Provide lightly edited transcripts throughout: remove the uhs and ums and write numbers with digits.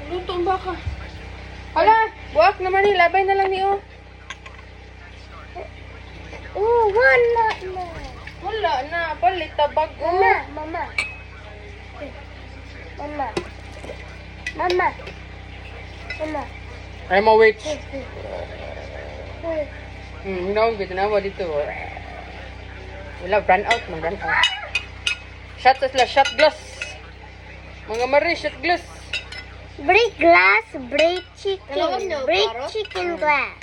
Luto ang baka. Hala, buwak naman eh. Labay na lang niyo. Oh, wala na. Wala na. Palit tabag. Mama. Mama. Mama. Mama. I'm a witch. Hinaon ko. Tinawa dito. Wala, run out. Run out. Shot sila. Shot glass. Mga mari, shot glass. Break glass, break chicken. Break chicken glass.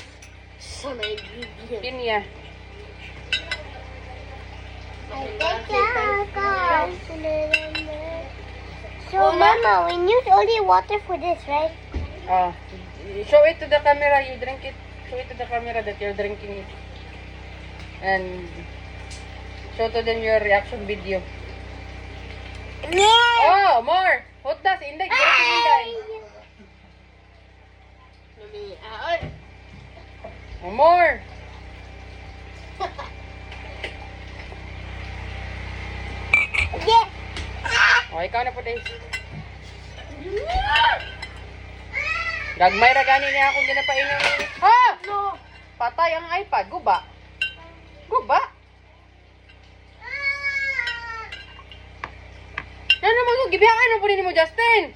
Pinya. So, Mama, we use only water for this, right? Show it to the camera. You drink it. Show it to the camera that you're drinking it. And show to them your reaction video. Yeah. Oh, more. Hotas, inday. Inday. More. Yeah. Oh, ikaw na po, Days. Gagmay ra gani niya akong ginapainom. Ha? No. Patay ang iPad. Guba. Guba? Ano naman ko? Gibihaan mo po din mo, Justin.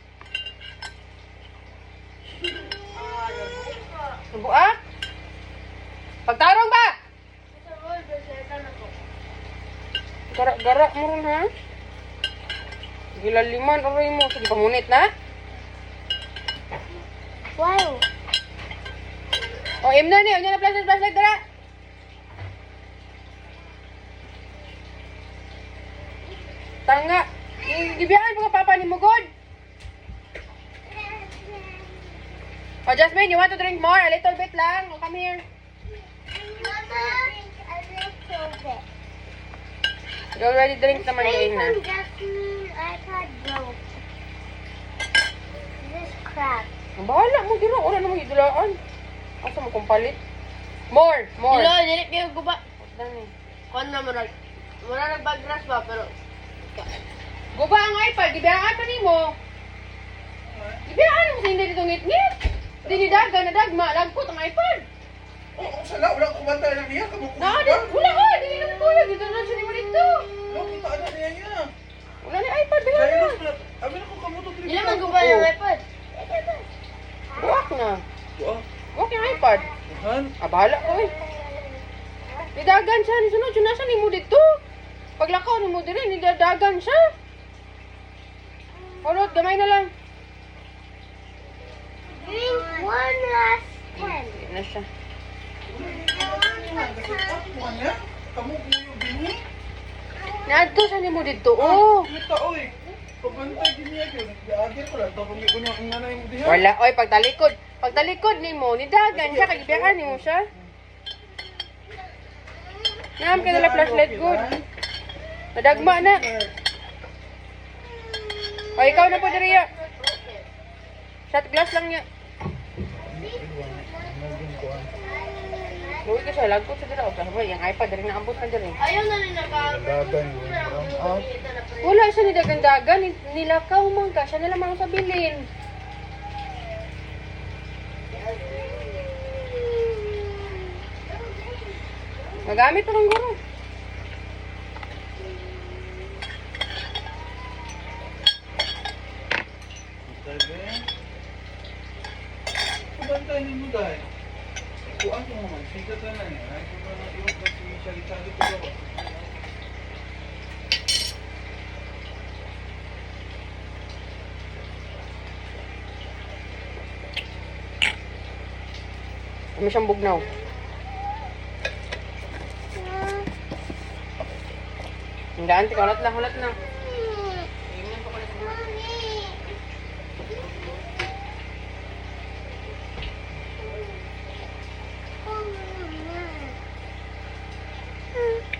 Subuak? Pagtarong ba? Garak-garak mo rin, ha? Gilaliman, aray mo. Sige, pamunit na. Wow. O, im na niyo. Yan na flashlight, dara. Tanga. Gibihan mo ka papa ni Mugod. O, Jasmine, you want to drink more? A little bit lang. O, come here. Mama, a little bit. You already drink naman yun na. Jasmine, iPad broke. This crap. Ang bahala mo, dira. Wala namang idulaan. Asa mo kung palit? More. Dilo, dili kayo guba. Dami. Kung na murag. Mura nagbagras ba, pero... Guba ang iPad. Gibihaan pa ni mo. Gibihaan mo sa hindi dito ngit-ngit. Dinidaga na dagma. Lagpot ang iPad. Oo, sala. Wala kumanta lang niya. Kamukulit Na, ba? wala ko. Dili naman ko. Dito na siya ni mo dito. Wala, kita na niya niya. Wala na iPad. Bila Kaya na. na, amin ako kamuto. Dili man guba yung iPad. Buwak na. Buwak. Buwak yung iPad. Han? Bahala ko eh. Nidagan siya. Nisunod siya. Nasa ni mo dito. Paglakaw ni mo dito. Nidagan siya. Kulot, gamay na lang. Drink one last time. Hindi na siya. Buwan niya? Kamu yung bini? Naadto siya ni mo dito. Oh. Kita, oy. Pagantay din niya yun. Nag-agir ko lang. Tapos ko niya ang nanay mo diha. Wala. Oy, pagtalikod. Pagtalikod ni mo. Nidagan siya. Kagibiyakan ni mo siya. Naam ka nila flashlight good. Nadagma na. O, ikaw na po, Daria. Shot glass lang niya. Luwi ka siya. Lagpot sa dira. O, yung iPad. Dari na ambot na diri. Ayaw na rin Wala siya ni dagan-dagan. Nilakaw man ka. Siya nila mga sabilin. Magamit pa ng guro. Pagantay din mo dahil. Kuan mo naman. Sigat na lang. Ay, kung na iwag ka si Chali-Chali ko daw. Ano siyang bugnaw? Ang daan, tika, hulat na.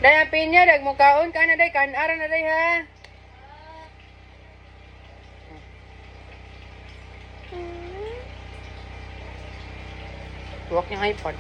Day, ang pinya, dag mo kaon ka na day, kanara na day ha. Huwag niyang iPad.